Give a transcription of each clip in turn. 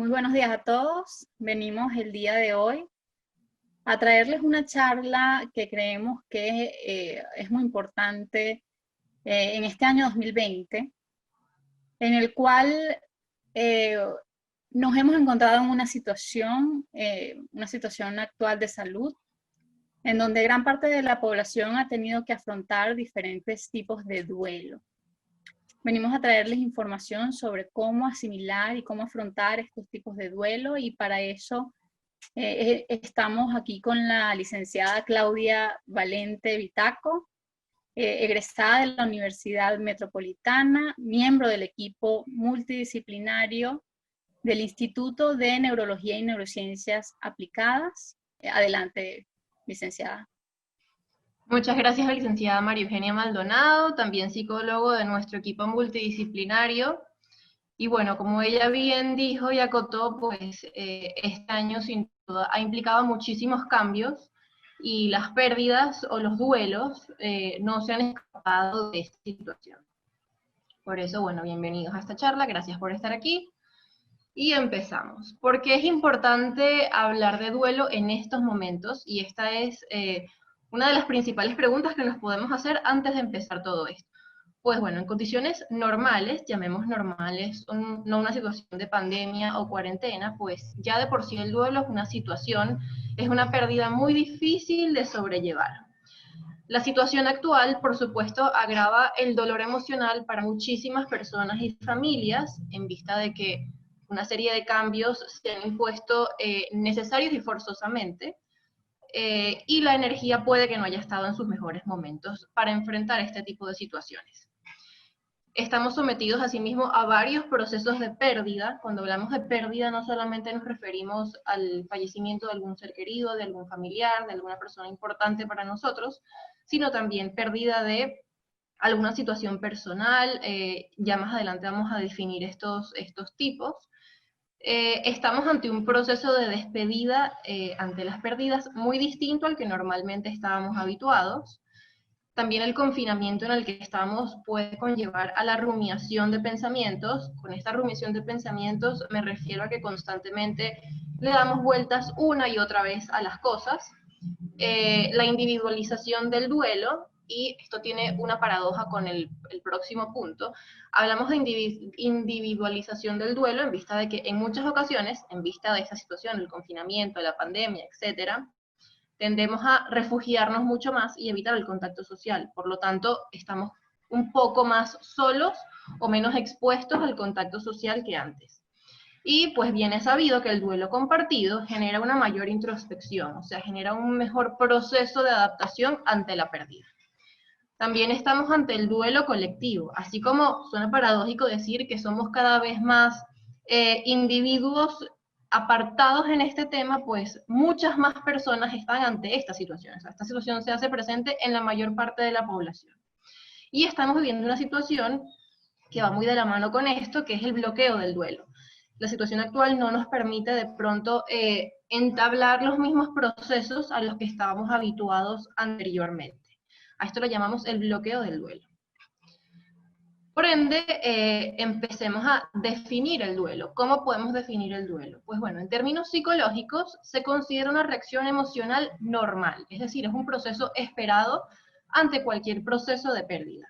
Muy buenos días a todos. Venimos el día de hoy a traerles una charla que creemos que es muy importante en este año 2020, en el cual eh, nos hemos encontrado en una situación actual de salud, en donde gran parte de la población ha tenido que afrontar diferentes tipos de duelo. Venimos a traerles información sobre cómo asimilar y cómo afrontar estos tipos de duelo, y para eso estamos aquí con la licenciada Claudia Valente Vitaco, egresada de la Universidad Metropolitana, miembro del equipo multidisciplinario del Instituto de Neurología y Neurociencias Aplicadas. Adelante, licenciada. Muchas gracias, licenciada María Eugenia Maldonado, también psicólogo de nuestro equipo multidisciplinario. Y bueno, como ella bien dijo y acotó, pues este año sin duda ha implicado muchísimos cambios y las pérdidas o los duelos no se han escapado de esta situación. Por eso, bueno, bienvenidos a esta charla, gracias por estar aquí. Y empezamos. ¿Por qué es importante hablar de duelo en estos momentos? Y esta es una de las principales preguntas que nos podemos hacer antes de empezar todo esto. Pues bueno, en condiciones normales, llamemos normales, no una situación de pandemia o cuarentena, pues ya de por sí el duelo es una pérdida muy difícil de sobrellevar. La situación actual, por supuesto, agrava el dolor emocional para muchísimas personas y familias, en vista de que una serie de cambios se han impuesto necesarios y forzosamente, y la energía puede que no haya estado en sus mejores momentos para enfrentar este tipo de situaciones. Estamos sometidos asimismo a varios procesos de pérdida. Cuando hablamos de pérdida no solamente nos referimos al fallecimiento de algún ser querido, de algún familiar, de alguna persona importante para nosotros, sino también pérdida de alguna situación personal. Ya más adelante vamos a definir estos tipos. Estamos ante un proceso de despedida ante las pérdidas muy distinto al que normalmente estábamos habituados. También el confinamiento en el que estamos puede conllevar a la rumiación de pensamientos. Con esta rumiación de pensamientos me refiero a que constantemente le damos vueltas una y otra vez a las cosas. La individualización del duelo, y esto tiene una paradoja con el próximo punto. Hablamos de individualización del duelo en vista de que en muchas ocasiones, en vista de esta situación, el confinamiento, la pandemia, etcétera, tendemos a refugiarnos mucho más y evitar el contacto social. Por lo tanto, estamos un poco más solos o menos expuestos al contacto social que antes. Y pues bien es sabido que el duelo compartido genera una mayor introspección, o sea, genera un mejor proceso de adaptación ante la pérdida. También estamos ante el duelo colectivo, así como suena paradójico decir que somos cada vez más individuos apartados en este tema, pues muchas más personas están ante esta situación. O sea, esta situación se hace presente en la mayor parte de la población. Y estamos viviendo una situación que va muy de la mano con esto, que es el bloqueo del duelo. La situación actual no nos permite de pronto entablar los mismos procesos a los que estábamos habituados anteriormente. A esto lo llamamos el bloqueo del duelo. Por ende, empecemos a definir el duelo. ¿Cómo podemos definir el duelo? Pues bueno, en términos psicológicos, se considera una reacción emocional normal, es decir, es un proceso esperado ante cualquier proceso de pérdida.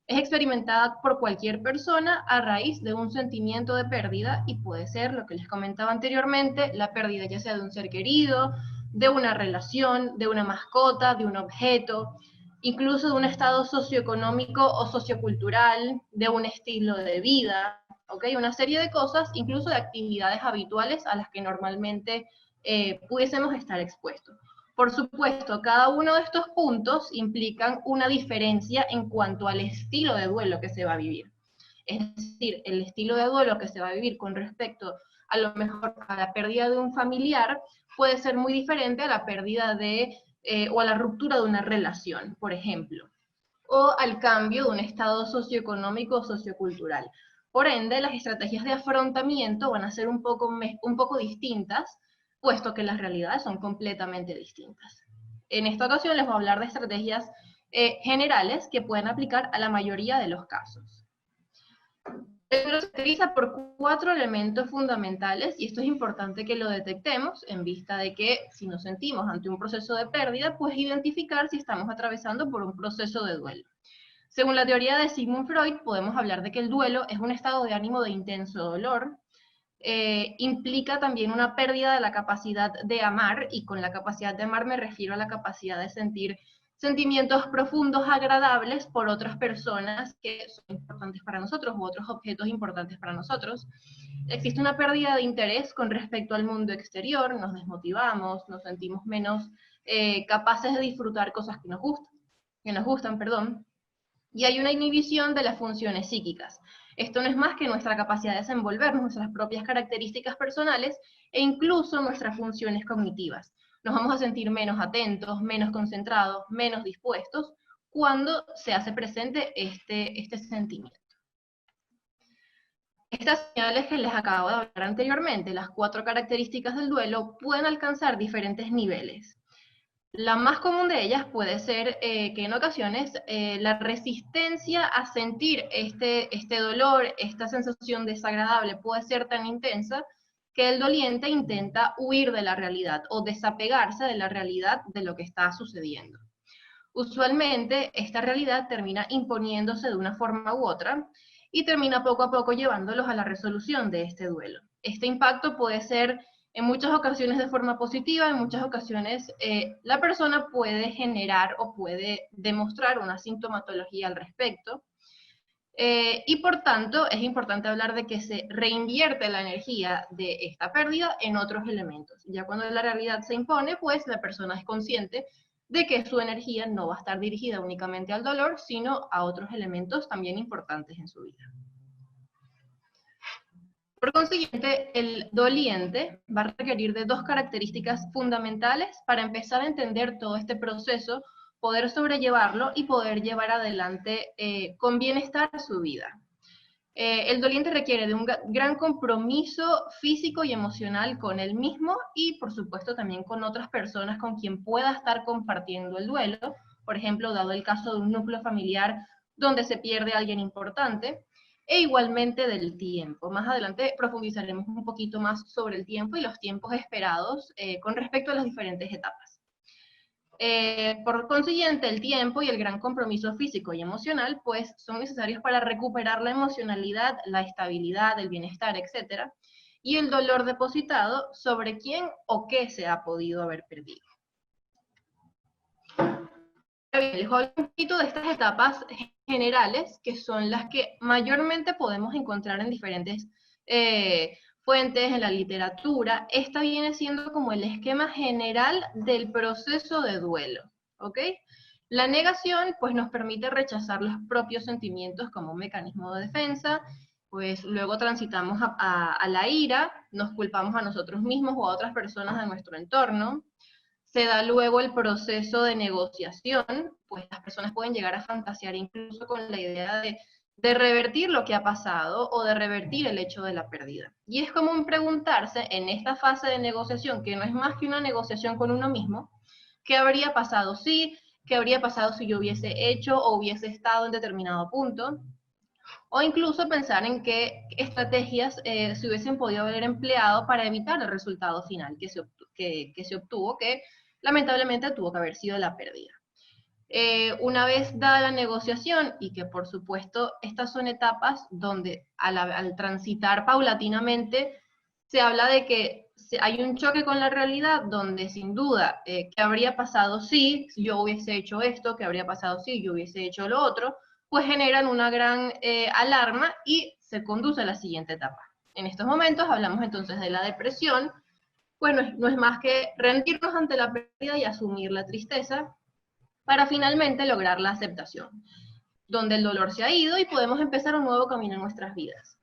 Es experimentada por cualquier persona a raíz de un sentimiento de pérdida, y puede ser, lo que les comentaba anteriormente, la pérdida ya sea de un ser querido, de una relación, de una mascota, de un objeto, incluso de un estado socioeconómico o sociocultural, de un estilo de vida, ¿okay? Una serie de cosas, incluso de actividades habituales a las que normalmente pudiésemos estar expuestos. Por supuesto, cada uno de estos puntos implican una diferencia en cuanto al estilo de duelo que se va a vivir. Es decir, el estilo de duelo que se va a vivir con respecto a lo mejor a la pérdida de un familiar puede ser muy diferente a la pérdida o a la ruptura de una relación, por ejemplo, o al cambio de un estado socioeconómico o sociocultural. Por ende, las estrategias de afrontamiento van a ser un poco distintas, puesto que las realidades son completamente distintas. En esta ocasión les voy a hablar de estrategias generales que pueden aplicar a la mayoría de los casos. El duelo se caracteriza por 4 elementos fundamentales, y esto es importante que lo detectemos en vista de que si nos sentimos ante un proceso de pérdida, pues identificar si estamos atravesando por un proceso de duelo. Según la teoría de Sigmund Freud, podemos hablar de que el duelo es un estado de ánimo de intenso dolor, implica también una pérdida de la capacidad de amar, y con la capacidad de amar me refiero a la capacidad de sentir sentimientos profundos, agradables por otras personas que son importantes para nosotros u otros objetos importantes para nosotros. Existe una pérdida de interés con respecto al mundo exterior, nos desmotivamos, nos sentimos menos capaces de disfrutar cosas que nos gustan, perdón, y hay una inhibición de las funciones psíquicas. Esto no es más que nuestra capacidad de desenvolvernos, nuestras propias características personales e incluso nuestras funciones cognitivas. Nos vamos a sentir menos atentos, menos concentrados, menos dispuestos cuando se hace presente este sentimiento. Estas señales que les acabo de hablar anteriormente, las 4 características del duelo, pueden alcanzar diferentes niveles. La más común de ellas puede ser que en ocasiones la resistencia a sentir este dolor, esta sensación desagradable puede ser tan intensa que el doliente intenta huir de la realidad o desapegarse de la realidad de lo que está sucediendo. Usualmente esta realidad termina imponiéndose de una forma u otra y termina poco a poco llevándolos a la resolución de este duelo. Este impacto puede ser en muchas ocasiones de forma positiva, en muchas ocasiones la persona puede generar o puede demostrar una sintomatología al respecto, y por tanto es importante hablar de que se reinvierte la energía de esta pérdida en otros elementos. Ya cuando la realidad se impone, pues la persona es consciente de que su energía no va a estar dirigida únicamente al dolor, sino a otros elementos también importantes en su vida. Por consiguiente, el doliente va a requerir de 2 características fundamentales para empezar a entender todo este proceso, poder sobrellevarlo y poder llevar adelante con bienestar su vida. El doliente requiere de un gran compromiso físico y emocional con él mismo y, por supuesto, también con otras personas con quien pueda estar compartiendo el duelo. Por ejemplo, dado el caso de un núcleo familiar donde se pierde a alguien importante, e igualmente del tiempo. Más adelante profundizaremos un poquito más sobre el tiempo y los tiempos esperados con respecto a las diferentes etapas. Por consiguiente, el tiempo y el gran compromiso físico y emocional pues son necesarios para recuperar la emocionalidad, la estabilidad, el bienestar, etc. Y el dolor depositado sobre quién o qué se ha podido haber perdido. Les hablo un poquito de estas etapas generales, que son las que mayormente podemos encontrar en diferentes fuentes, en la literatura. Esta viene siendo como el esquema general del proceso de duelo, ¿ok? La negación, pues, nos permite rechazar los propios sentimientos como un mecanismo de defensa, pues luego transitamos a la ira, nos culpamos a nosotros mismos o a otras personas de nuestro entorno. Se da luego el proceso de negociación, pues las personas pueden llegar a fantasear incluso con la idea de revertir lo que ha pasado o de revertir el hecho de la pérdida. Y es común preguntarse en esta fase de negociación, que no es más que una negociación con uno mismo, ¿qué habría pasado si? ¿Qué habría pasado si yo hubiese hecho o hubiese estado en determinado punto? O incluso pensar en qué estrategias se hubiesen podido haber empleado para evitar el resultado final que se obtuvo, que lamentablemente tuvo que haber sido la pérdida. Una vez dada la negociación, y que por supuesto estas son etapas donde al transitar paulatinamente se habla de que hay un choque con la realidad donde sin duda, ¿qué habría pasado si yo hubiese hecho esto? ¿Qué habría pasado si yo hubiese hecho lo otro? Pues generan una gran alarma y se conduce a la siguiente etapa. En estos momentos hablamos entonces de la depresión. Bueno, no es más que rendirnos ante la pérdida y asumir la tristeza para finalmente lograr la aceptación, donde el dolor se ha ido y podemos empezar un nuevo camino en nuestras vidas.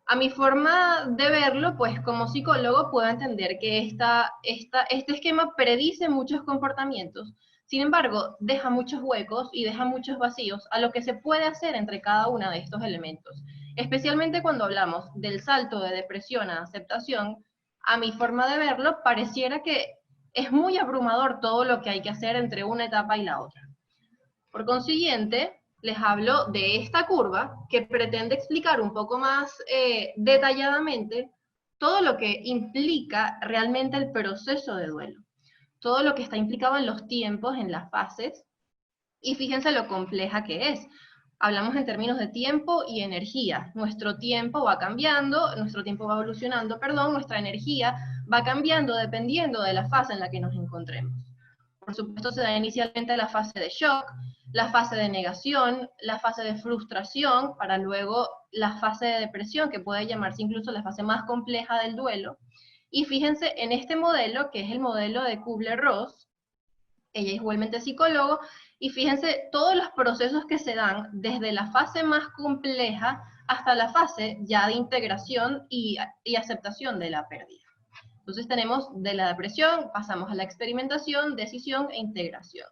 A mi forma de verlo, pues como psicólogo puedo entender que este esquema predice muchos comportamientos, sin embargo, deja muchos huecos y deja muchos vacíos a lo que se puede hacer entre cada uno de estos elementos. Especialmente cuando hablamos del salto de depresión a aceptación, a mi forma de verlo, pareciera que es muy abrumador todo lo que hay que hacer entre una etapa y la otra. Por consiguiente, les hablo de esta curva que pretende explicar un poco más detalladamente todo lo que implica realmente el proceso de duelo, todo lo que está implicado en los tiempos, en las fases, y fíjense lo compleja que es. Hablamos en términos de tiempo y energía. Nuestro tiempo va cambiando, nuestro tiempo va evolucionando, perdón, nuestra energía va cambiando dependiendo de la fase en la que nos encontremos. Por supuesto, se da inicialmente la fase de shock, la fase de negación, la fase de frustración, para luego la fase de depresión, que puede llamarse incluso la fase más compleja del duelo. Y fíjense en este modelo, que es el modelo de Kubler-Ross, ella es igualmente psicólogo, y fíjense todos los procesos que se dan desde la fase más compleja hasta la fase ya de integración y aceptación de la pérdida. Entonces tenemos de la depresión, pasamos a la experimentación, decisión e integración.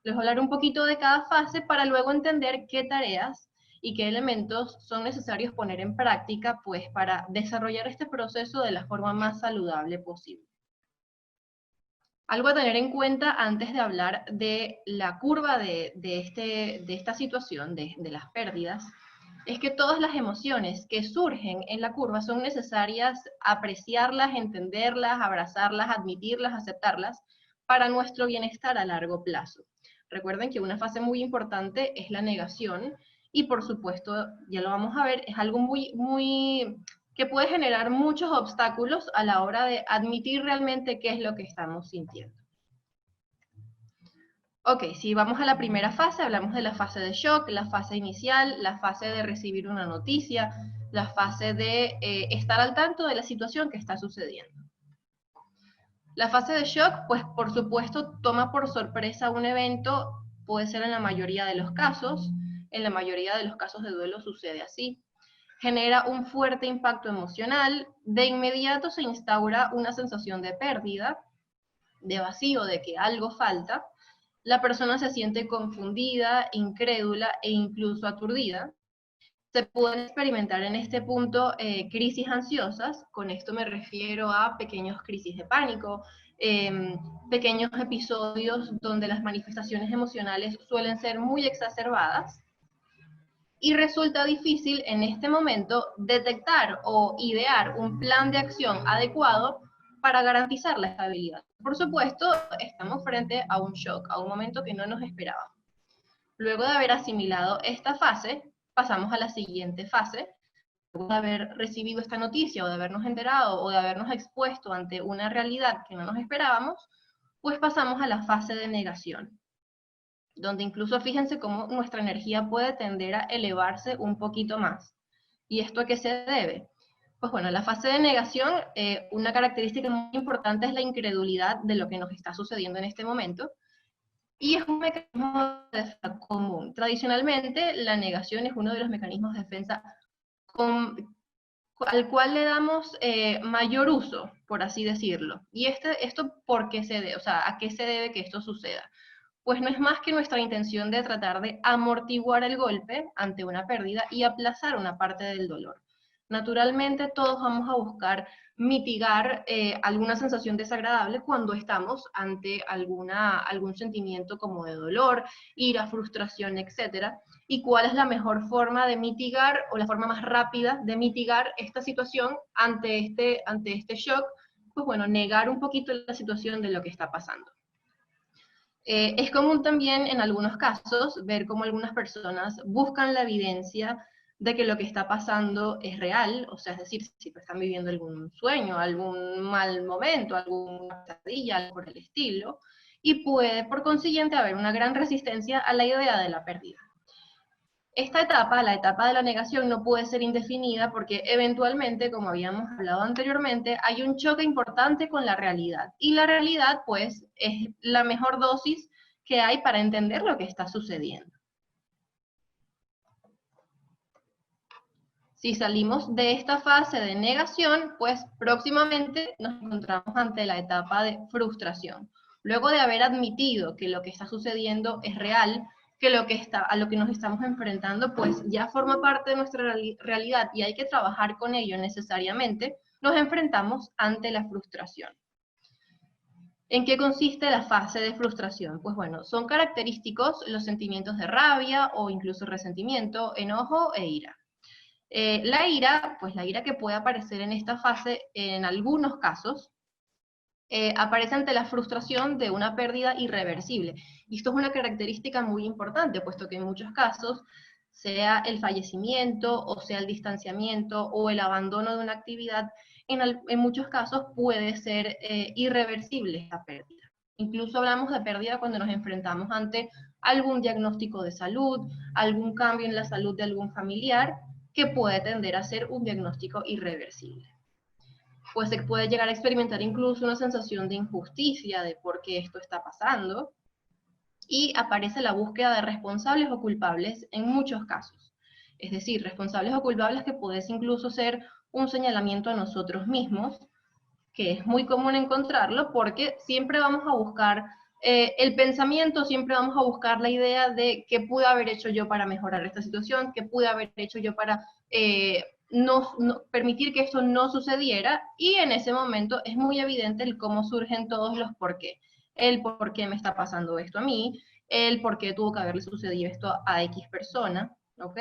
Les voy a hablar un poquito de cada fase para luego entender qué tareas y qué elementos son necesarios poner en práctica pues, para desarrollar este proceso de la forma más saludable posible. Algo a tener en cuenta antes de hablar de la curva de esta situación, de las pérdidas, es que todas las emociones que surgen en la curva son necesarias apreciarlas, entenderlas, abrazarlas, admitirlas, aceptarlas, para nuestro bienestar a largo plazo. Recuerden que una fase muy importante es la negación, y por supuesto, ya lo vamos a ver, es algo que puede generar muchos obstáculos a la hora de admitir realmente qué es lo que estamos sintiendo. Ok, si vamos a la primera fase, hablamos de la fase de shock, la fase inicial, la fase de recibir una noticia, la fase de estar al tanto de la situación que está sucediendo. La fase de shock, pues por supuesto, toma por sorpresa un evento, puede ser en la mayoría de los casos, en la mayoría de los casos de duelo sucede así. Genera un fuerte impacto emocional, de inmediato se instaura una sensación de pérdida, de vacío, de que algo falta. La persona se siente confundida, incrédula e incluso aturdida. Se pueden experimentar en este punto crisis ansiosas, con esto me refiero a pequeños crisis de pánico, pequeños episodios donde las manifestaciones emocionales suelen ser muy exacerbadas, y resulta difícil en este momento detectar o idear un plan de acción adecuado para garantizar la estabilidad. Por supuesto, estamos frente a un shock, a un momento que no nos esperábamos. Luego de haber asimilado esta fase, pasamos a la siguiente fase. Luego de haber recibido esta noticia, o de habernos enterado, o de habernos expuesto ante una realidad que no nos esperábamos, pues pasamos a la fase de negación, donde incluso fíjense cómo nuestra energía puede tender a elevarse un poquito más. ¿Y esto a qué se debe? Pues bueno, la fase de negación, una característica muy importante es la incredulidad de lo que nos está sucediendo en este momento, y es un mecanismo de defensa común. Tradicionalmente, la negación es uno de los mecanismos de defensa al cual le damos mayor uso, por así decirlo. ¿Y esto por qué se debe? O sea, ¿a qué se debe que esto suceda? Pues no es más que nuestra intención de tratar de amortiguar el golpe ante una pérdida y aplazar una parte del dolor. Naturalmente todos vamos a buscar mitigar alguna sensación desagradable cuando estamos ante algún sentimiento como de dolor, ira, frustración, etc. ¿Y cuál es la mejor forma de mitigar, o la forma más rápida de mitigar esta situación ante este shock? Pues bueno, negar un poquito la situación de lo que está pasando. Es común también en algunos casos ver cómo algunas personas buscan la evidencia de que lo que está pasando es real, o sea, es decir, si están viviendo algún sueño, algún mal momento, alguna pesadilla, algo por el estilo, y puede por consiguiente haber una gran resistencia a la idea de la pérdida. Esta etapa, la etapa de la negación, no puede ser indefinida porque eventualmente, como habíamos hablado anteriormente, hay un choque importante con la realidad. Y la realidad, pues, es la mejor dosis que hay para entender lo que está sucediendo. Si salimos de esta fase de negación, pues próximamente nos encontramos ante la etapa de frustración. Luego de haber admitido que lo que está sucediendo es real, que a lo que nos estamos enfrentando pues ya forma parte de nuestra realidad y hay que trabajar con ello necesariamente, nos enfrentamos ante la frustración. ¿En qué consiste la fase de frustración? Pues bueno, son característicos los sentimientos de rabia o incluso resentimiento, enojo e ira. La ira, pues la ira que puede aparecer en esta fase, en algunos casos, aparece ante la frustración de una pérdida irreversible. Y esto es una característica muy importante, puesto que en muchos casos, sea el fallecimiento, o sea el distanciamiento, o el abandono de una actividad, en muchos casos puede ser irreversible esta pérdida. Incluso hablamos de pérdida cuando nos enfrentamos ante algún diagnóstico de salud, algún cambio en la salud de algún familiar, que puede tender a ser un diagnóstico irreversible. Pues se puede llegar a experimentar incluso una sensación de injusticia de por qué esto está pasando, y aparece la búsqueda de responsables o culpables en muchos casos. Es decir, responsables o culpables que puede incluso ser un señalamiento a nosotros mismos, que es muy común encontrarlo porque siempre vamos a buscar el pensamiento, siempre vamos a buscar la idea de qué pude haber hecho yo para mejorar esta situación, qué pude haber hecho yo para no permitir que esto no sucediera, y en ese momento es muy evidente el cómo surgen todos los por qué. El por qué me está pasando esto a mí, el por qué tuvo que haberle sucedido esto a X persona, ¿ok?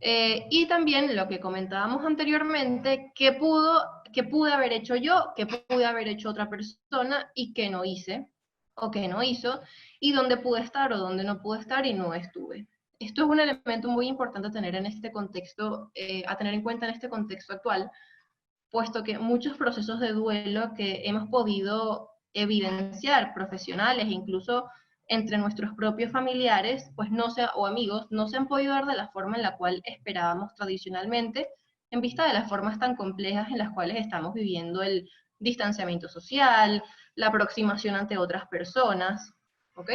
Y también lo que comentábamos anteriormente, qué pude haber hecho yo, qué pude haber hecho otra persona y qué no hice, o qué no hizo, y dónde pude estar o dónde no pude estar y no estuve. Esto es un elemento muy importante a tener en este contexto, a tener en cuenta en este contexto actual, puesto que muchos procesos de duelo que hemos podido evidenciar, profesionales, incluso entre nuestros propios familiares, pues o amigos, no se han podido dar de la forma en la cual esperábamos tradicionalmente, en vista de las formas tan complejas en las cuales estamos viviendo el distanciamiento social, la aproximación ante otras personas, ¿ok?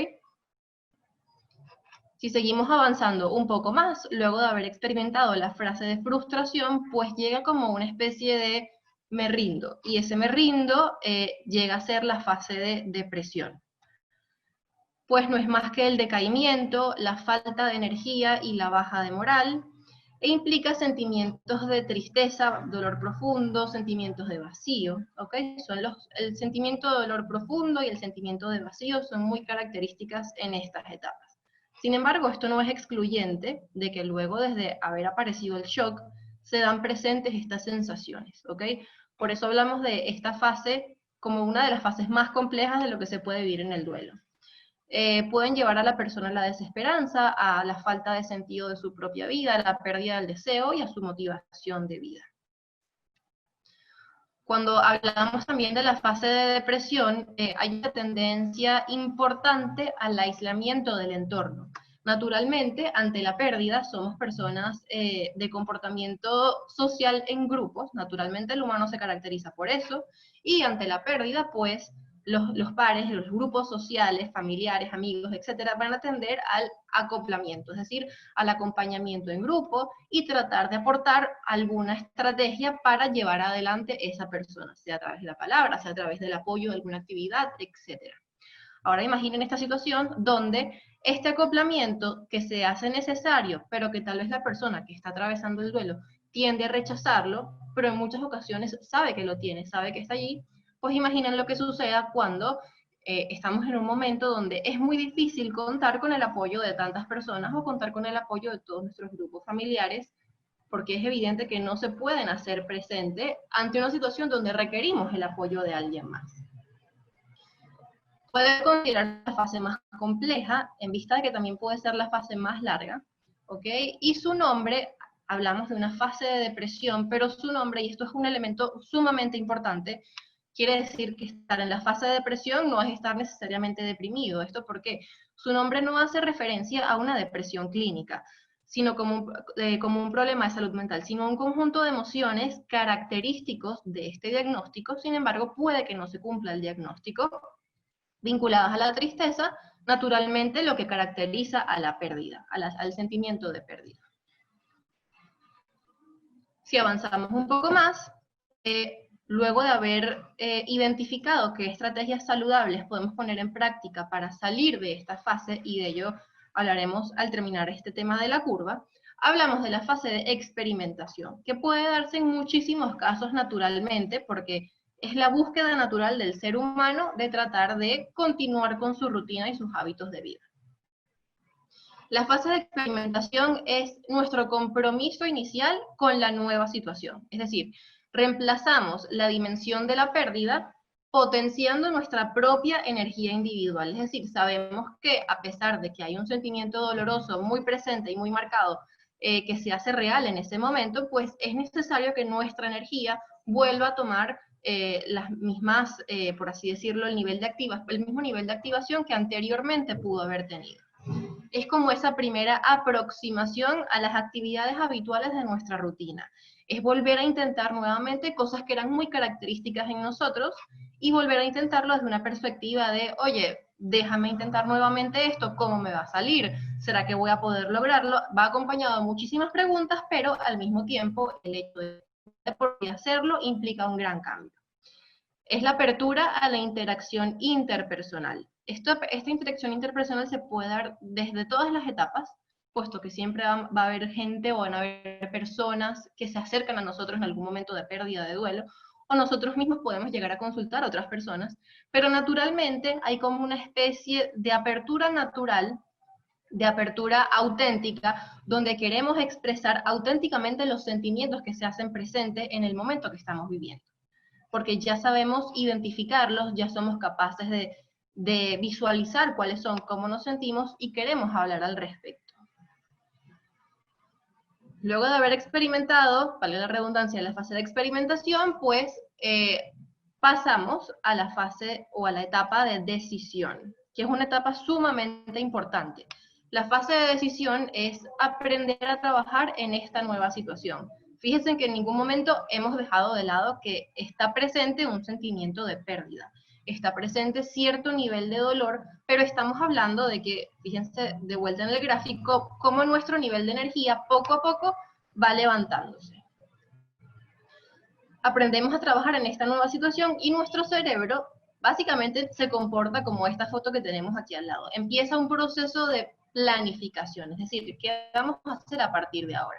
Si seguimos avanzando un poco más, luego de haber experimentado la frase de frustración, pues llega como una especie de me rindo, y ese me rindo llega a ser la fase de depresión. Pues no es más que el decaimiento, la falta de energía y la baja de moral, e implica sentimientos de tristeza, dolor profundo, sentimientos de vacío, ¿ok? El sentimiento de dolor profundo y el sentimiento de vacío son muy características en estas etapas. Sin embargo, esto no es excluyente de que luego, desde haber aparecido el shock, se dan presentes estas sensaciones, ¿ok? Por eso hablamos de esta fase como una de las fases más complejas de lo que se puede vivir en el duelo. Pueden llevar a la persona a la desesperanza, a la falta de sentido de su propia vida, a la pérdida del deseo y a su motivación de vida. Cuando hablamos también de la fase de depresión, hay una tendencia importante al aislamiento del entorno. Naturalmente, ante la pérdida, somos personas de comportamiento social en grupos, naturalmente el humano se caracteriza por eso, y ante la pérdida, pues, los pares, los grupos sociales, familiares, amigos, etcétera, van a tender al acoplamiento, es decir, al acompañamiento en grupo y tratar de aportar alguna estrategia para llevar adelante esa persona, sea a través de la palabra, sea a través del apoyo de alguna actividad, etcétera. Ahora imaginen esta situación donde este acoplamiento que se hace necesario, pero que tal vez la persona que está atravesando el duelo tiende a rechazarlo, pero en muchas ocasiones sabe que lo tiene, sabe que está allí. Pues imaginen lo que suceda cuando estamos en un momento donde es muy difícil contar con el apoyo de tantas personas o contar con el apoyo de todos nuestros grupos familiares, porque es evidente que no se pueden hacer presente ante una situación donde requerimos el apoyo de alguien más. Puede considerar la fase más compleja, en vista de que también puede ser la fase más larga, ¿ok? Y su nombre, hablamos de una fase de depresión, pero su nombre, y esto es un elemento sumamente importante, quiere decir que estar en la fase de depresión no es estar necesariamente deprimido. ¿Esto porque su nombre no hace referencia a una depresión clínica, sino como un problema de salud mental, sino un conjunto de emociones característicos de este diagnóstico. Sin embargo, puede que no se cumpla el diagnóstico, vinculadas a la tristeza, naturalmente lo que caracteriza a la pérdida, al sentimiento de pérdida. Si avanzamos un poco más, luego de haber identificado qué estrategias saludables podemos poner en práctica para salir de esta fase, y de ello hablaremos al terminar este tema de la curva, hablamos de la fase de experimentación, que puede darse en muchísimos casos naturalmente, porque es la búsqueda natural del ser humano de tratar de continuar con su rutina y sus hábitos de vida. La fase de experimentación es nuestro compromiso inicial con la nueva situación, es decir, reemplazamos la dimensión de la pérdida potenciando nuestra propia energía individual, es decir, sabemos que a pesar de que hay un sentimiento doloroso muy presente y muy marcado que se hace real en ese momento, pues es necesario que nuestra energía vuelva a tomar las mismas, por así decirlo, el mismo nivel de activación que anteriormente pudo haber tenido. Es como esa primera aproximación a las actividades habituales de nuestra rutina. Es volver a intentar nuevamente cosas que eran muy características en nosotros y volver a intentarlo desde una perspectiva de, oye, déjame intentar nuevamente esto, ¿cómo me va a salir? ¿Será que voy a poder lograrlo? Va acompañado de muchísimas preguntas, pero al mismo tiempo el hecho de hacerlo implica un gran cambio. Es la apertura a la interacción interpersonal. Esta interacción interpersonal se puede dar desde todas las etapas, puesto que siempre va a haber gente o van a haber personas que se acercan a nosotros en algún momento de pérdida, de duelo, o nosotros mismos podemos llegar a consultar a otras personas, pero naturalmente hay como una especie de apertura natural, de apertura auténtica, donde queremos expresar auténticamente los sentimientos que se hacen presentes en el momento que estamos viviendo, porque ya sabemos identificarlos, ya somos capaces de visualizar cuáles son, cómo nos sentimos y queremos hablar al respecto. Luego de haber experimentado, valga la redundancia, la fase de experimentación, pues pasamos a la fase o a la etapa de decisión, que es una etapa sumamente importante. La fase de decisión es aprender a trabajar en esta nueva situación. Fíjense que en ningún momento hemos dejado de lado que está presente un sentimiento de pérdida, está presente cierto nivel de dolor, pero estamos hablando de que, fíjense de vuelta en el gráfico, cómo nuestro nivel de energía poco a poco va levantándose. Aprendemos a trabajar en esta nueva situación y nuestro cerebro básicamente se comporta como esta foto que tenemos aquí al lado. Empieza un proceso de planificación, es decir, ¿qué vamos a hacer a partir de ahora?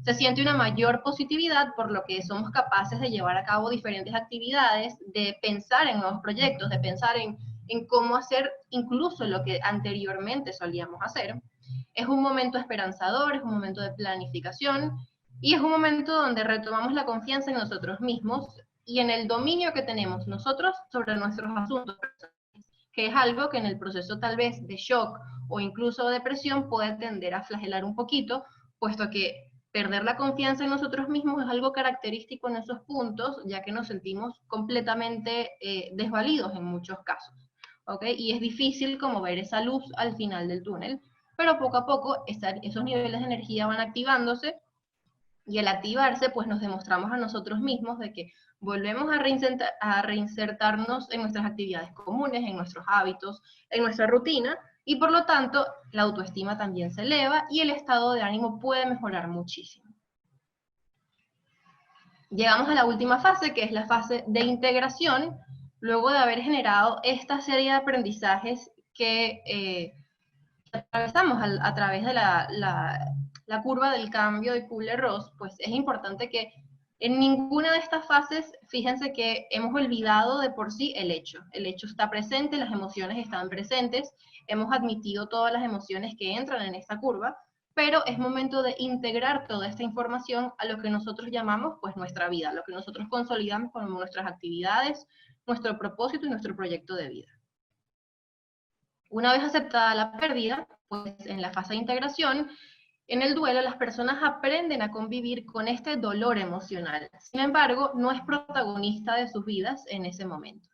Se siente una mayor positividad por lo que somos capaces de llevar a cabo diferentes actividades, de pensar en nuevos proyectos, de pensar en cómo hacer incluso lo que anteriormente solíamos hacer. Es un momento esperanzador, es un momento de planificación y es un momento donde retomamos la confianza en nosotros mismos y en el dominio que tenemos nosotros sobre nuestros asuntos personales, que es algo que en el proceso tal vez de shock o incluso depresión puede tender a flagelar un poquito, puesto que perder la confianza en nosotros mismos es algo característico en esos puntos, ya que nos sentimos completamente desvalidos en muchos casos, ¿ok? Y es difícil como ver esa luz al final del túnel, pero poco a poco esos niveles de energía van activándose, y al activarse, pues nos demostramos a nosotros mismos de que volvemos a reinsertarnos en nuestras actividades comunes, en nuestros hábitos, en nuestra rutina, y por lo tanto la autoestima también se eleva y el estado de ánimo puede mejorar muchísimo. Llegamos a la última fase, que es la fase de integración, luego de haber generado esta serie de aprendizajes que atravesamos a través de la curva del cambio de Kubler-Ross, pues es importante que en ninguna de estas fases, fíjense que hemos olvidado de por sí el hecho. El hecho está presente, las emociones están presentes, hemos admitido todas las emociones que entran en esta curva, pero es momento de integrar toda esta información a lo que nosotros llamamos pues nuestra vida, lo que nosotros consolidamos como nuestras actividades, nuestro propósito y nuestro proyecto de vida. Una vez aceptada la pérdida, pues en la fase de integración, en el duelo las personas aprenden a convivir con este dolor emocional. Sin embargo, no es protagonista de sus vidas en ese momento.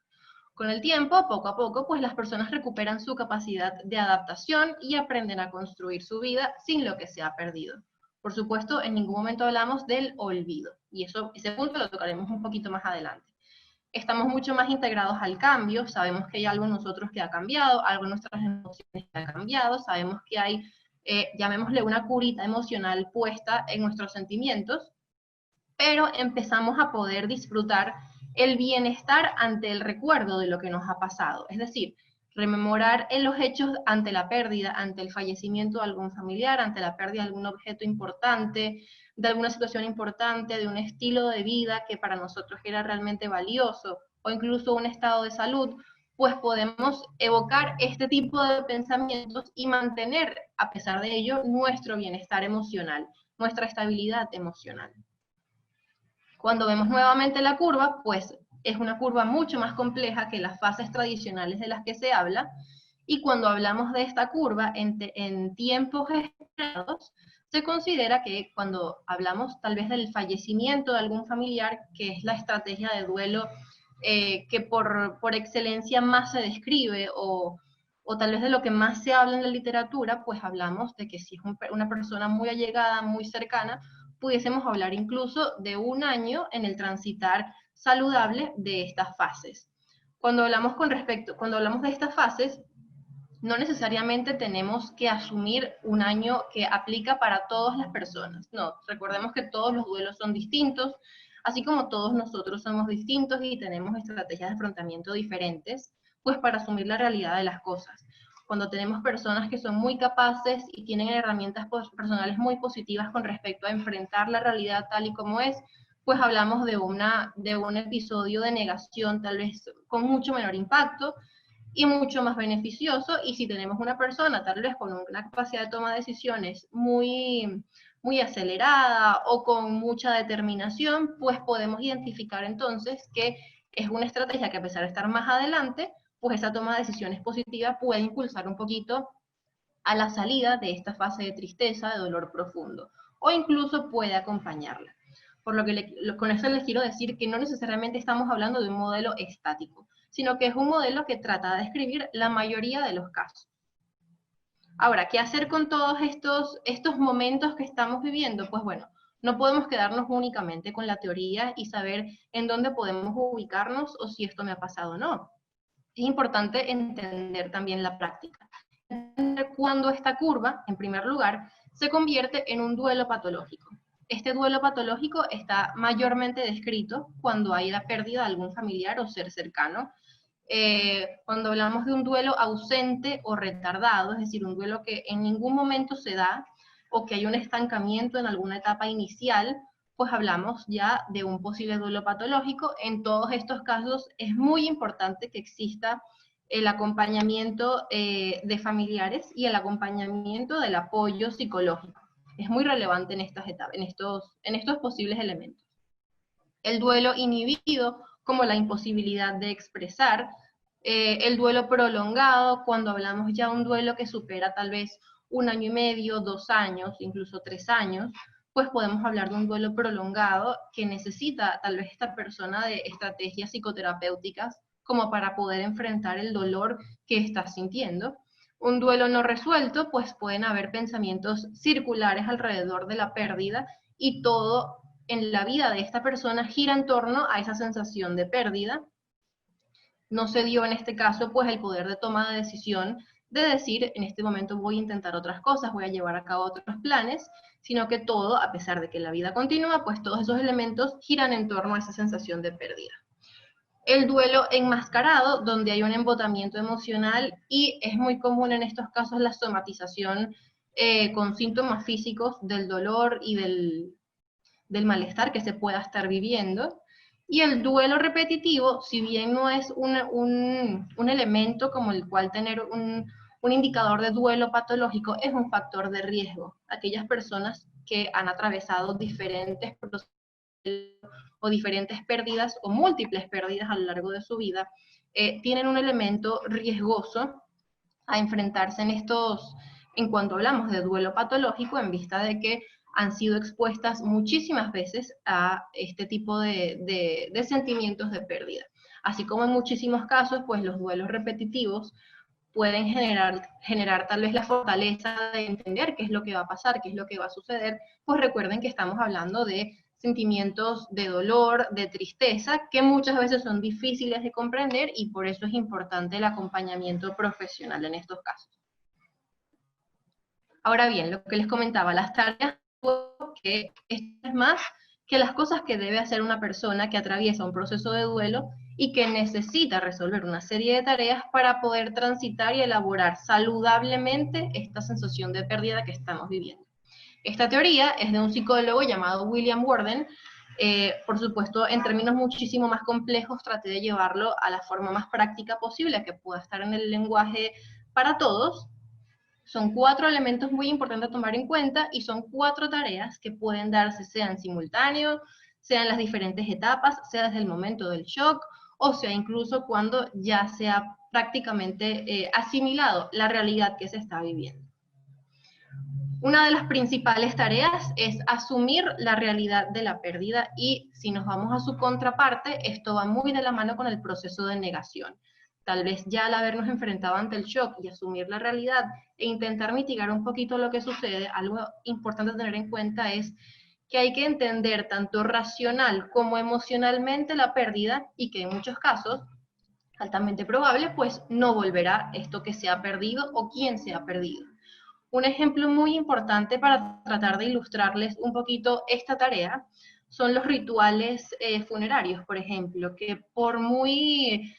Con el tiempo, poco a poco, pues las personas recuperan su capacidad de adaptación y aprenden a construir su vida sin lo que se ha perdido. Por supuesto, en ningún momento hablamos del olvido, y ese punto lo tocaremos un poquito más adelante. Estamos mucho más integrados al cambio, sabemos que hay algo en nosotros que ha cambiado, algo en nuestras emociones que ha cambiado, sabemos que hay, llamémosle una curita emocional puesta en nuestros sentimientos, pero empezamos a poder disfrutar el bienestar ante el recuerdo de lo que nos ha pasado. Es decir, rememorar en los hechos ante la pérdida, ante el fallecimiento de algún familiar, ante la pérdida de algún objeto importante, de alguna situación importante, de un estilo de vida que para nosotros era realmente valioso, o incluso un estado de salud, pues podemos evocar este tipo de pensamientos y mantener, a pesar de ello, nuestro bienestar emocional, nuestra estabilidad emocional. Cuando vemos nuevamente la curva, pues es una curva mucho más compleja que las fases tradicionales de las que se habla, y cuando hablamos de esta curva en tiempos esperados, se considera que cuando hablamos tal vez del fallecimiento de algún familiar, que es la estrategia de duelo que por excelencia más se describe, o tal vez de lo que más se habla en la literatura, pues hablamos de que si es una persona muy allegada, muy cercana, pudiésemos hablar incluso de un año en el transitar saludable de estas fases. Cuando hablamos de estas fases, no necesariamente tenemos que asumir un año que aplica para todas las personas. No, recordemos que todos los duelos son distintos, así como todos nosotros somos distintos y tenemos estrategias de afrontamiento diferentes, pues para asumir la realidad de las cosas. Cuando tenemos personas que son muy capaces y tienen herramientas personales muy positivas con respecto a enfrentar la realidad tal y como es, pues hablamos de un episodio de negación tal vez con mucho menor impacto y mucho más beneficioso. Y si tenemos una persona tal vez con una capacidad de toma de decisiones muy acelerada o con mucha determinación, pues podemos identificar entonces que es una estrategia que, a pesar de estar más adelante, pues esa toma de decisiones positiva puede impulsar un poquito a la salida de esta fase de tristeza, de dolor profundo, o incluso puede acompañarla. Por lo que con eso les quiero decir que no necesariamente estamos hablando de un modelo estático, sino que es un modelo que trata de describir la mayoría de los casos. Ahora, ¿qué hacer con todos estos momentos que estamos viviendo? Pues bueno, no podemos quedarnos únicamente con la teoría y saber en dónde podemos ubicarnos o si esto me ha pasado o no. Es importante entender también la práctica. Entender cuándo esta curva, en primer lugar, se convierte en un duelo patológico. Este duelo patológico está mayormente descrito cuando hay la pérdida de algún familiar o ser cercano. Cuando hablamos de un duelo ausente o retardado, es decir, un duelo que en ningún momento se da o que hay un estancamiento en alguna etapa inicial, pues hablamos ya de un posible duelo patológico. En todos estos casos es muy importante que exista el acompañamiento de familiares y el acompañamiento del apoyo psicológico. Es muy relevante en estas etapas, en estos posibles elementos. El duelo inhibido, como la imposibilidad de expresar, el duelo prolongado, cuando hablamos ya de un duelo que supera tal vez 1 año y medio, 2 años, incluso 3 años, pues podemos hablar de un duelo prolongado que necesita tal vez esta persona de estrategias psicoterapéuticas como para poder enfrentar el dolor que está sintiendo. Un duelo no resuelto, pues pueden haber pensamientos circulares alrededor de la pérdida y todo en la vida de esta persona gira en torno a esa sensación de pérdida. No se dio en este caso pues el poder de toma de decisión de decir, en este momento voy a intentar otras cosas, voy a llevar a cabo otros planes, sino que todo, a pesar de que la vida continúa, pues todos esos elementos giran en torno a esa sensación de pérdida. El duelo enmascarado, donde hay un embotamiento emocional y es muy común en estos casos la somatización con síntomas físicos del dolor y del malestar que se pueda estar viviendo. Y el duelo repetitivo, si bien no es un elemento como el cual tener un indicador de duelo patológico, es un factor de riesgo. Aquellas personas que han atravesado diferentes procesos o diferentes pérdidas o múltiples pérdidas a lo largo de su vida, tienen un elemento riesgoso a enfrentarse en cuanto hablamos de duelo patológico, en vista de que han sido expuestas muchísimas veces a este tipo de sentimientos de pérdida. Así como en muchísimos casos, pues los duelos repetitivos pueden generar tal vez la fortaleza de entender qué es lo que va a pasar, qué es lo que va a suceder. Pues recuerden que estamos hablando de sentimientos de dolor, de tristeza, que muchas veces son difíciles de comprender, y por eso es importante el acompañamiento profesional en estos casos. Ahora bien, lo que les comentaba, las tareas, que esto es más que las cosas que debe hacer una persona que atraviesa un proceso de duelo y que necesita resolver una serie de tareas para poder transitar y elaborar saludablemente esta sensación de pérdida que estamos viviendo. Esta teoría es de un psicólogo llamado William Worden. Por supuesto, en términos muchísimo más complejos, traté de llevarlo a la forma más práctica posible, que pueda estar en el lenguaje para todos. Son 4 elementos muy importantes a tomar en cuenta y son 4 tareas que pueden darse, sea en simultáneo, sea en las diferentes etapas, sea desde el momento del shock, o sea incluso cuando ya se ha prácticamente asimilado la realidad que se está viviendo. Una de las principales tareas es asumir la realidad de la pérdida y si nos vamos a su contraparte, esto va muy de la mano con el proceso de negación. Tal vez ya al habernos enfrentado ante el shock y asumir la realidad e intentar mitigar un poquito lo que sucede, algo importante a tener en cuenta es que hay que entender tanto racional como emocionalmente la pérdida y que en muchos casos, altamente probable, pues no volverá esto que se ha perdido o quien se ha perdido. Un ejemplo muy importante para tratar de ilustrarles un poquito esta tarea son los rituales funerarios, por ejemplo, que por muy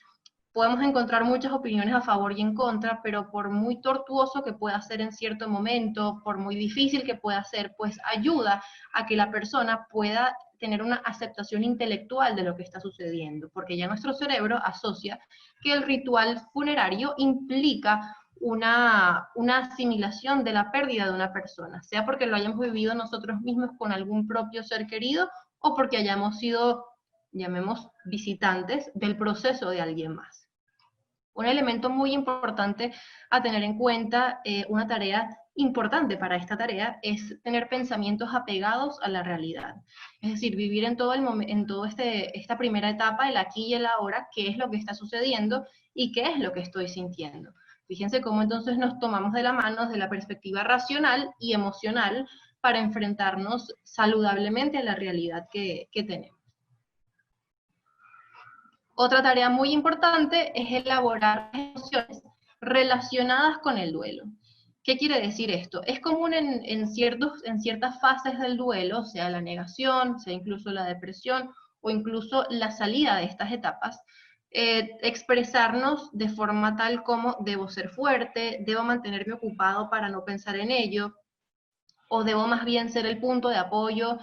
podemos encontrar muchas opiniones a favor y en contra, pero por muy tortuoso que pueda ser en cierto momento, por muy difícil que pueda ser, pues ayuda a que la persona pueda tener una aceptación intelectual de lo que está sucediendo, porque ya nuestro cerebro asocia que el ritual funerario implica una asimilación de la pérdida de una persona, sea porque lo hayamos vivido nosotros mismos con algún propio ser querido o porque hayamos sido, llamemos, visitantes del proceso de alguien más. Un elemento muy importante a tener en cuenta, una tarea importante para esta tarea, es tener pensamientos apegados a la realidad. Es decir, vivir en todo esta primera etapa, el aquí y el ahora, qué es lo que está sucediendo y qué es lo que estoy sintiendo. Fíjense cómo entonces nos tomamos de la mano desde la perspectiva racional y emocional para enfrentarnos saludablemente a la realidad que tenemos. Otra tarea muy importante es elaborar emociones relacionadas con el duelo. ¿Qué quiere decir esto? Es común en ciertas fases del duelo, sea la negación, sea incluso la depresión o incluso la salida de estas etapas, expresarnos de forma tal como debo ser fuerte, debo mantenerme ocupado para no pensar en ello, o debo más bien ser el punto de apoyo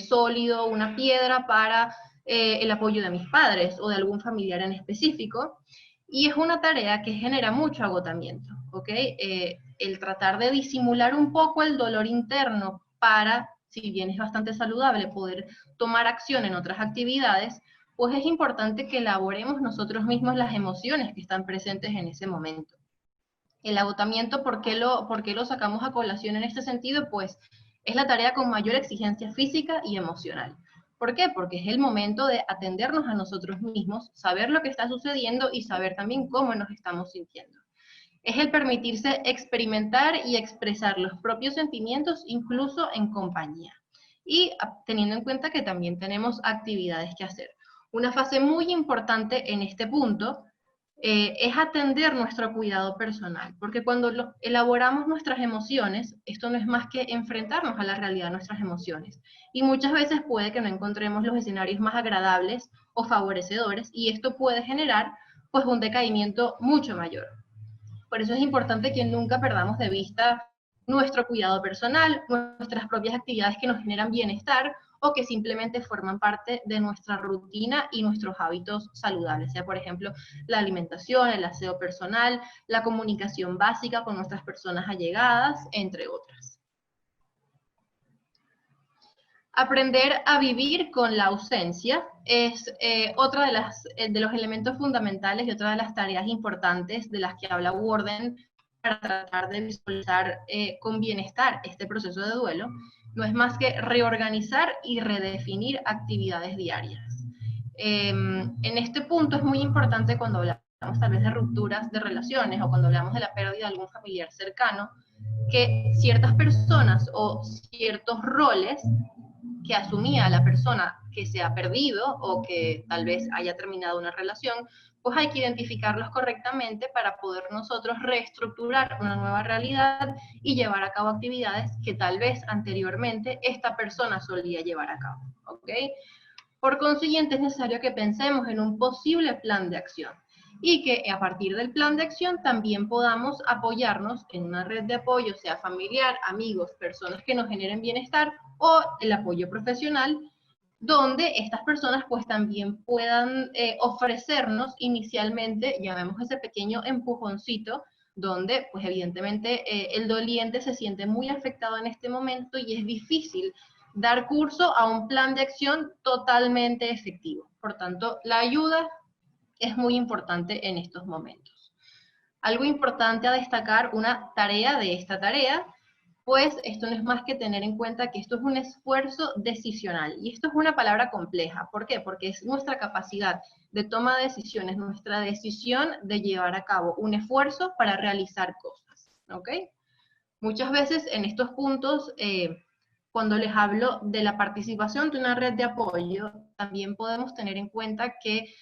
sólido, una piedra para el apoyo de mis padres o de algún familiar en específico. Y es una tarea que genera mucho agotamiento, ¿ok? El tratar de disimular un poco el dolor interno para, si bien es bastante saludable, poder tomar acción en otras actividades, pues es importante que elaboremos nosotros mismos las emociones que están presentes en ese momento. El agotamiento, ¿por qué lo sacamos a colación en este sentido? Pues es la tarea con mayor exigencia física y emocional. ¿Por qué? Porque es el momento de atendernos a nosotros mismos, saber lo que está sucediendo y saber también cómo nos estamos sintiendo. Es el permitirse experimentar y expresar los propios sentimientos, incluso en compañía. Y teniendo en cuenta que también tenemos actividades que hacer. Una fase muy importante en este punto es atender nuestro cuidado personal, porque cuando elaboramos nuestras emociones, esto no es más que enfrentarnos a la realidad de nuestras emociones, y muchas veces puede que no encontremos los escenarios más agradables o favorecedores, y esto puede generar pues un decaimiento mucho mayor. Por eso es importante que nunca perdamos de vista nuestro cuidado personal, nuestras propias actividades que nos generan bienestar, o que simplemente forman parte de nuestra rutina y nuestros hábitos saludables, sea por ejemplo la alimentación, el aseo personal, la comunicación básica con nuestras personas allegadas, entre otras. Aprender a vivir con la ausencia es otra de los elementos fundamentales y otra de las tareas importantes de las que habla Worden para tratar de visualizar con bienestar este proceso de duelo. No es más que reorganizar y redefinir actividades diarias. En este punto es muy importante cuando hablamos tal vez de rupturas de relaciones o cuando hablamos de la pérdida de algún familiar cercano, que ciertas personas o ciertos roles que asumía la persona que se ha perdido o que tal vez haya terminado una relación, pues hay que identificarlos correctamente para poder nosotros reestructurar una nueva realidad y llevar a cabo actividades que tal vez anteriormente esta persona solía llevar a cabo, ¿ok? Por consiguiente, es necesario que pensemos en un posible plan de acción y que a partir del plan de acción también podamos apoyarnos en una red de apoyo, sea familiar, amigos, personas que nos generen bienestar o el apoyo profesional, donde estas personas pues también puedan ofrecernos inicialmente, llamemos ese pequeño empujoncito, donde pues evidentemente el doliente se siente muy afectado en este momento y es difícil dar curso a un plan de acción totalmente efectivo. Por tanto, la ayuda es muy importante en estos momentos. Algo importante a destacar, una tarea de esta tarea, pues esto no es más que tener en cuenta que esto es un esfuerzo decisional. Y esto es una palabra compleja. ¿Por qué? Porque es nuestra capacidad de toma de decisiones, nuestra decisión de llevar a cabo un esfuerzo para realizar cosas. ¿Ok? Muchas veces en estos puntos, cuando les hablo de la participación de una red de apoyo, también podemos tener en cuenta que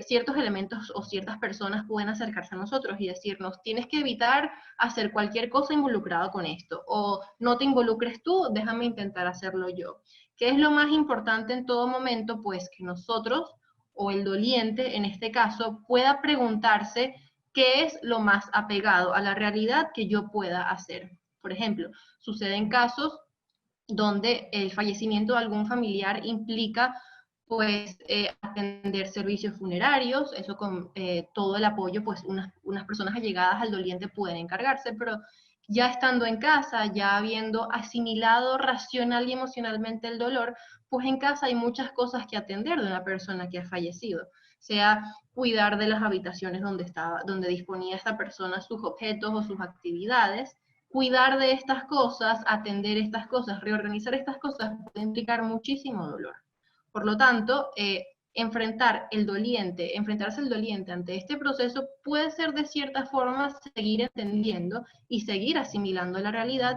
ciertos elementos o ciertas personas pueden acercarse a nosotros y decirnos, tienes que evitar hacer cualquier cosa involucrada con esto, o no te involucres tú, déjame intentar hacerlo yo. ¿Qué es lo más importante en todo momento? Pues que nosotros, o el doliente en este caso, pueda preguntarse qué es lo más apegado a la realidad que yo pueda hacer. Por ejemplo, suceden casos donde el fallecimiento de algún familiar implica pues atender servicios funerarios, eso con todo el apoyo, pues unas personas allegadas al doliente pueden encargarse, pero ya estando en casa, ya habiendo asimilado racional y emocionalmente el dolor, pues en casa hay muchas cosas que atender de una persona que ha fallecido, sea cuidar de las habitaciones donde disponía esta persona sus objetos o sus actividades. Cuidar de estas cosas, atender estas cosas, reorganizar estas cosas puede implicar muchísimo dolor. Por lo tanto, enfrentarse el doliente ante este proceso puede ser de cierta forma seguir entendiendo y seguir asimilando la realidad,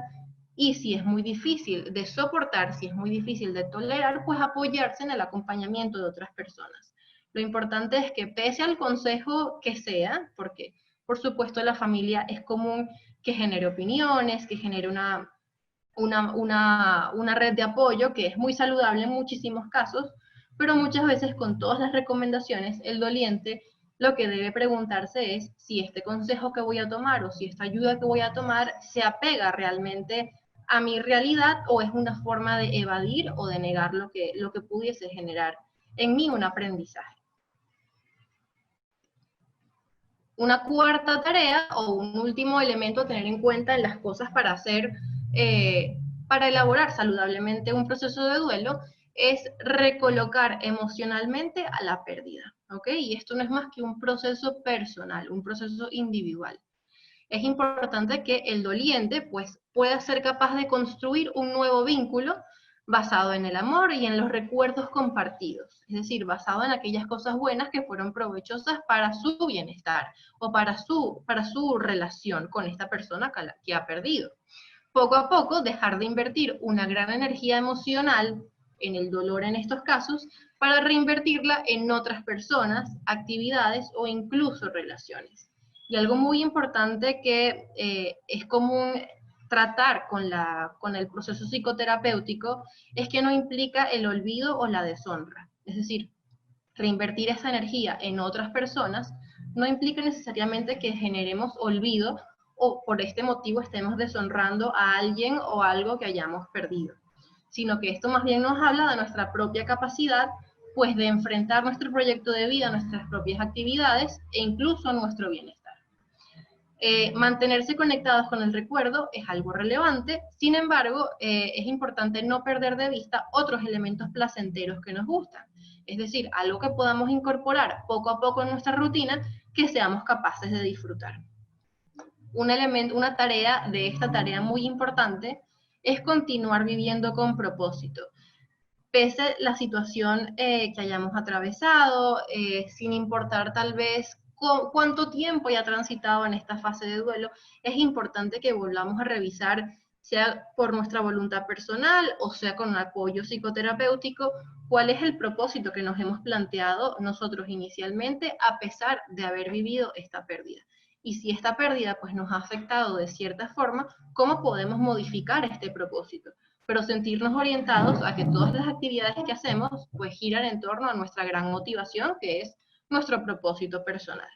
y si es muy difícil de soportar, si es muy difícil de tolerar, pues apoyarse en el acompañamiento de otras personas. Lo importante es que pese al consejo que sea, porque por supuesto la familia es común que genere opiniones, que genere una red de apoyo que es muy saludable en muchísimos casos, pero muchas veces con todas las recomendaciones, el doliente lo que debe preguntarse es si este consejo que voy a tomar o si esta ayuda que voy a tomar se apega realmente a mi realidad o es una forma de evadir o de negar lo que pudiese generar en mí un aprendizaje. Una cuarta tarea o un último elemento a tener en cuenta en las cosas para hacer, para elaborar saludablemente un proceso de duelo, es recolocar emocionalmente a la pérdida, ¿ok? Y esto no es más que un proceso personal, un proceso individual. Es importante que el doliente pues, pueda ser capaz de construir un nuevo vínculo basado en el amor y en los recuerdos compartidos, es decir, basado en aquellas cosas buenas que fueron provechosas para su bienestar o para su relación con esta persona que ha perdido. Poco a poco dejar de invertir una gran energía emocional en el dolor en estos casos para reinvertirla en otras personas, actividades o incluso relaciones. Y algo muy importante que es común tratar con el proceso psicoterapéutico es que no implica el olvido o la deshonra. Es decir, reinvertir esa energía en otras personas no implica necesariamente que generemos olvido o por este motivo estemos deshonrando a alguien o algo que hayamos perdido, sino que esto más bien nos habla de nuestra propia capacidad pues de enfrentar nuestro proyecto de vida, nuestras propias actividades e incluso nuestro bienestar. Mantenerse conectados con el recuerdo es algo relevante, sin embargo, es importante no perder de vista otros elementos placenteros que nos gustan, es decir, algo que podamos incorporar poco a poco en nuestra rutina que seamos capaces de disfrutar. Una tarea de esta tarea muy importante es continuar viviendo con propósito. Pese la situación que hayamos atravesado, sin importar tal vez cuánto tiempo ya transitado en esta fase de duelo, es importante que volvamos a revisar, sea por nuestra voluntad personal o sea con un apoyo psicoterapéutico, cuál es el propósito que nos hemos planteado nosotros inicialmente a pesar de haber vivido esta pérdida. Y si esta pérdida pues, nos ha afectado de cierta forma, ¿cómo podemos modificar este propósito? pero sentirnos orientados a que todas las actividades que hacemos pues giran en torno a nuestra gran motivación, que es nuestro propósito personal.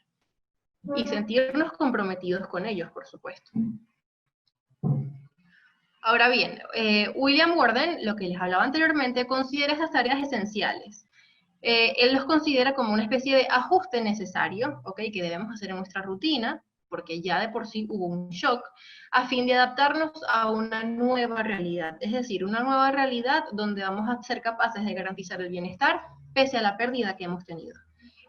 Y sentirnos comprometidos con ellos, por supuesto. Ahora bien, William Worden, lo que les hablaba anteriormente, considera esas tareas esenciales. Él los considera como una especie de ajuste necesario, ¿ok?, que debemos hacer en nuestra rutina, porque ya de por sí hubo un shock, a fin de adaptarnos a una nueva realidad. Es decir, una nueva realidad donde vamos a ser capaces de garantizar el bienestar pese a la pérdida que hemos tenido.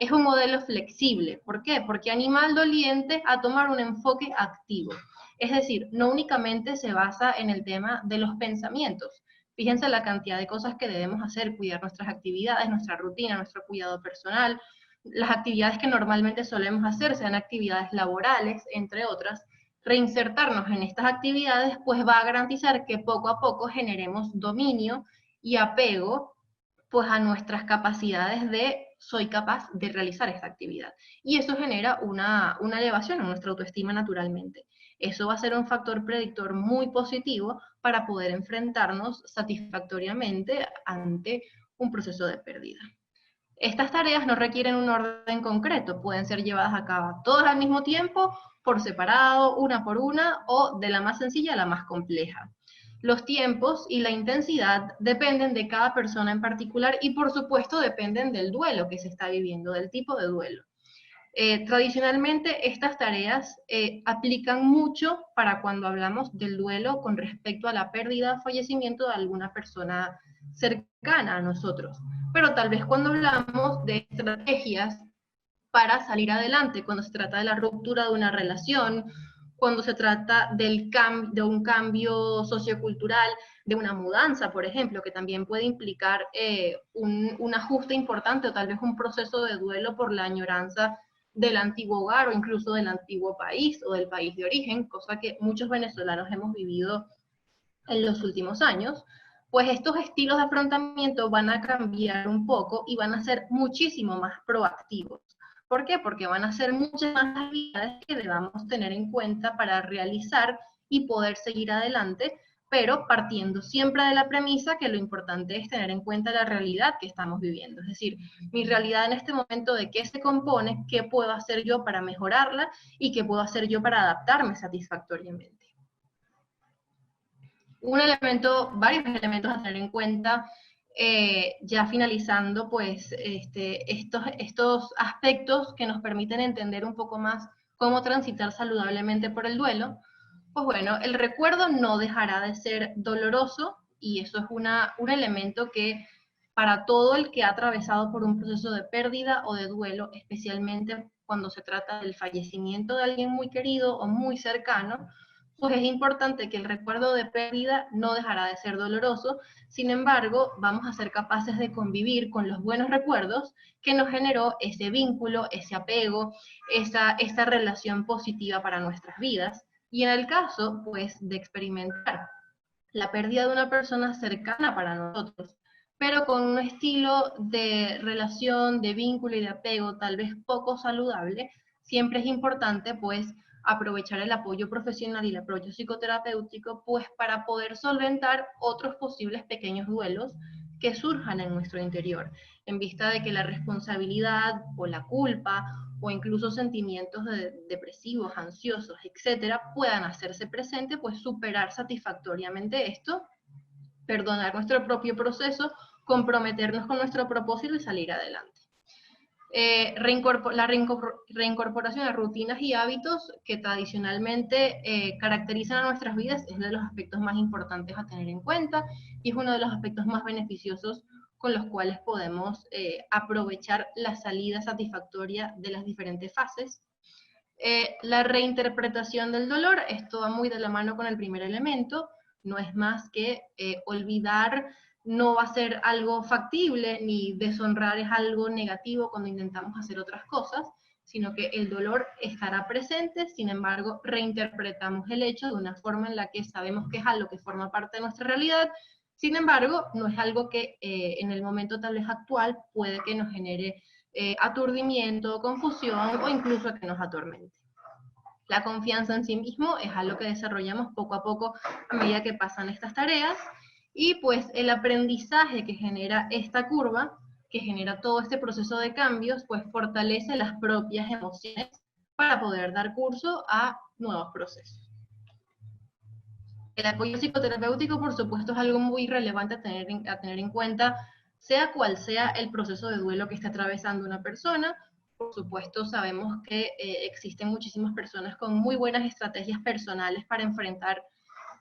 Es un modelo flexible. ¿Por qué? Porque anima al doliente a tomar un enfoque activo. Es decir, no únicamente se basa en el tema de los pensamientos. Fíjense la cantidad de cosas que debemos hacer: cuidar nuestras actividades, nuestra rutina, nuestro cuidado personal, las actividades que normalmente solemos hacer, sean actividades laborales, entre otras. Reinsertarnos en estas actividades pues va a garantizar que poco a poco generemos dominio y apego pues a nuestras capacidades de soy capaz de realizar esta actividad. Y eso genera una elevación en nuestra autoestima naturalmente. Eso va a ser un factor predictor muy positivo para poder enfrentarnos satisfactoriamente ante un proceso de pérdida. Estas tareas no requieren un orden concreto, pueden ser llevadas a cabo todas al mismo tiempo, por separado, una por una, o de la más sencilla a la más compleja. Los tiempos y la intensidad dependen de cada persona en particular y por supuesto dependen del duelo que se está viviendo, del tipo de duelo. Tradicionalmente estas tareas aplican mucho para cuando hablamos del duelo con respecto a la pérdida o fallecimiento de alguna persona cercana a nosotros. Pero tal vez cuando hablamos de estrategias para salir adelante, cuando se trata de la ruptura de una relación, cuando se trata de un cambio sociocultural, de una mudanza, por ejemplo, que también puede implicar un ajuste importante o tal vez un proceso de duelo por la añoranza del antiguo hogar o incluso del antiguo país o del país de origen, cosa que muchos venezolanos hemos vivido en los últimos años. Pues estos estilos de afrontamiento van a cambiar un poco y van a ser muchísimo más proactivos. ¿Por qué? Porque van a ser muchas más habilidades que debamos tener en cuenta para realizar y poder seguir adelante, pero partiendo siempre de la premisa que lo importante es tener en cuenta la realidad que estamos viviendo. Es decir, mi realidad en este momento, de qué se compone, qué puedo hacer yo para mejorarla y qué puedo hacer yo para adaptarme satisfactoriamente. Varios elementos a tener en cuenta, ya finalizando, pues, estos aspectos que nos permiten entender un poco más cómo transitar saludablemente por el duelo. Pues bueno, el recuerdo no dejará de ser doloroso, y eso es un elemento que para todo el que ha atravesado por un proceso de pérdida o de duelo, especialmente cuando se trata del fallecimiento de alguien muy querido o muy cercano, pues es importante que el recuerdo de pérdida no dejará de ser doloroso. Sin embargo, vamos a ser capaces de convivir con los buenos recuerdos que nos generó ese vínculo, ese apego, esa relación positiva para nuestras vidas. Y en el caso, pues, de experimentar la pérdida de una persona cercana para nosotros, pero con un estilo de relación, de vínculo y de apego tal vez poco saludable, siempre es importante, pues, aprovechar el apoyo profesional y el apoyo psicoterapéutico, pues, para poder solventar otros posibles pequeños duelos que surjan en nuestro interior, en vista de que la responsabilidad o la culpa o incluso sentimientos depresivos, ansiosos, etcétera, puedan hacerse presente, pues superar satisfactoriamente esto, perdonar nuestro propio proceso, comprometernos con nuestro propósito y salir adelante. La reincorporación a rutinas y hábitos que tradicionalmente caracterizan a nuestras vidas es uno de los aspectos más importantes a tener en cuenta y es uno de los aspectos más beneficiosos con los cuales podemos aprovechar la salida satisfactoria de las diferentes fases. La reinterpretación del dolor, esto va muy de la mano con el primer elemento, no es más que olvidar no va a ser algo factible, ni deshonrar es algo negativo cuando intentamos hacer otras cosas, sino que el dolor estará presente, sin embargo, reinterpretamos el hecho de una forma en la que sabemos que es algo que forma parte de nuestra realidad, sin embargo, no es algo que en el momento tal vez actual puede que nos genere aturdimiento, confusión o incluso que nos atormente. La confianza en sí mismo es algo que desarrollamos poco a poco a medida que pasan estas tareas. y pues el aprendizaje que genera esta curva, que genera todo este proceso de cambios, pues fortalece las propias emociones para poder dar curso a nuevos procesos. El apoyo psicoterapéutico, por supuesto, es algo muy relevante a tener en cuenta, sea cual sea el proceso de duelo que esté atravesando una persona. Por supuesto, sabemos que existen muchísimas personas con muy buenas estrategias personales para enfrentar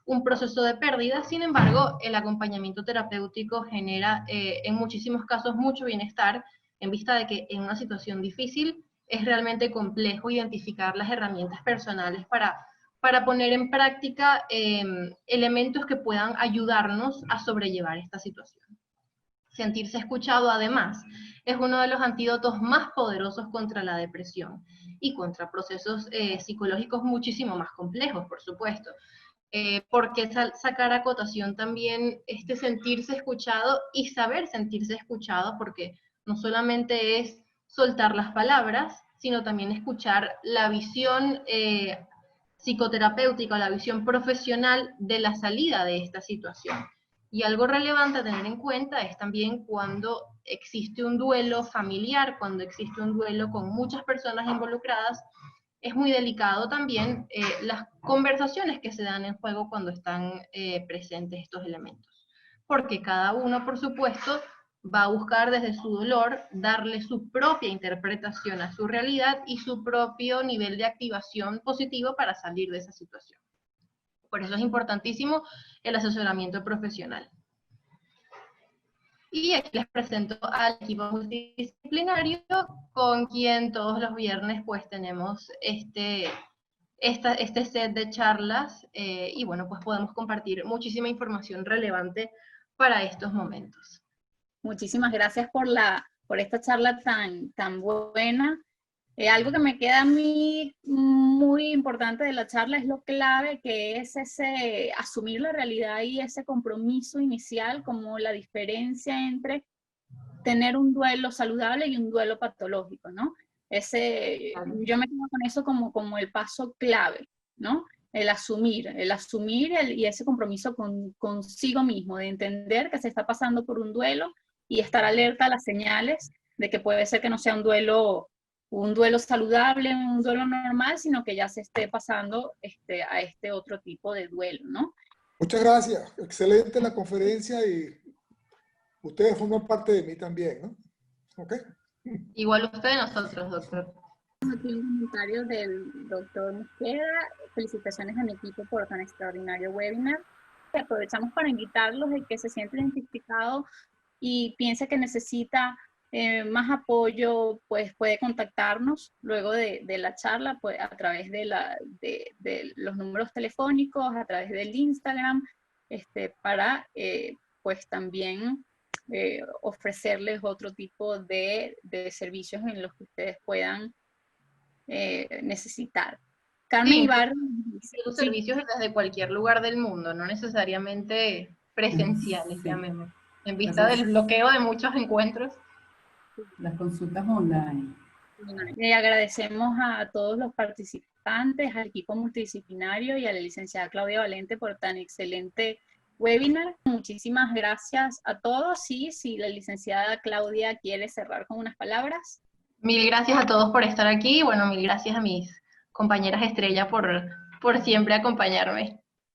un proceso de pérdida. Sin embargo, el acompañamiento terapéutico genera en muchísimos casos mucho bienestar, en vista de que en una situación difícil es realmente complejo identificar las herramientas personales para poner en práctica elementos que puedan ayudarnos a sobrellevar esta situación. Sentirse escuchado, además, es uno de los antídotos más poderosos contra la depresión y contra procesos psicológicos muchísimo más complejos, por supuesto. Porque sacar a cotación también este sentirse escuchado y saber sentirse escuchado, porque no solamente es soltar las palabras, sino también escuchar la visión psicoterapéutica, la visión profesional de la salida de esta situación. Y algo relevante a tener en cuenta es también cuando existe un duelo familiar, cuando existe un duelo con muchas personas involucradas, es muy delicado también las conversaciones que se dan en juego cuando están presentes estos elementos. Porque cada uno, por supuesto, va a buscar desde su dolor darle su propia interpretación a su realidad y su propio nivel de activación positivo para salir de esa situación. Por eso es importantísimo el asesoramiento profesional. Y aquí les presento al equipo multidisciplinario con quien todos los viernes pues tenemos este set de charlas y bueno, pues podemos compartir muchísima información relevante para estos momentos. Muchísimas gracias por esta charla tan buena. Algo que me queda a mí muy importante de la charla es lo clave que es ese asumir la realidad y ese compromiso inicial, como la diferencia entre tener un duelo saludable y un duelo patológico, ¿no? Yo me quedo con eso como el paso clave, ¿no? El asumir y ese compromiso consigo mismo, de entender que se está pasando por un duelo y estar alerta a las señales de que puede ser que no sea un duelo saludable, un duelo normal, sino que ya se esté pasando a este otro tipo de duelo, ¿no? Muchas gracias. Excelente la conferencia y ustedes forman parte de mí también, ¿no? ¿Ok? Igual usted de nosotros, doctor. Aquí un comentario del doctor Mosqueda. Felicitaciones a mi equipo por tan extraordinario webinar. Aprovechamos para invitarlos el que se siente identificado y piensa que necesita más apoyo, pues puede contactarnos luego de la charla, pues, a través de los números telefónicos, a través del Instagram, para pues también ofrecerles otro tipo de servicios en los que ustedes puedan necesitar. Carmen Ibarra. Los servicios desde cualquier lugar del mundo, no necesariamente presenciales, sí. Llámeme. En vista del bloqueo de muchos encuentros. Las consultas online. Le agradecemos a todos los participantes, al equipo multidisciplinario y a la licenciada Claudia Valente por tan excelente webinar. Muchísimas gracias a todos y si la licenciada Claudia quiere cerrar con unas palabras. Mil gracias a todos por estar aquí. Bueno, mil gracias a mis compañeras estrella por siempre acompañarme.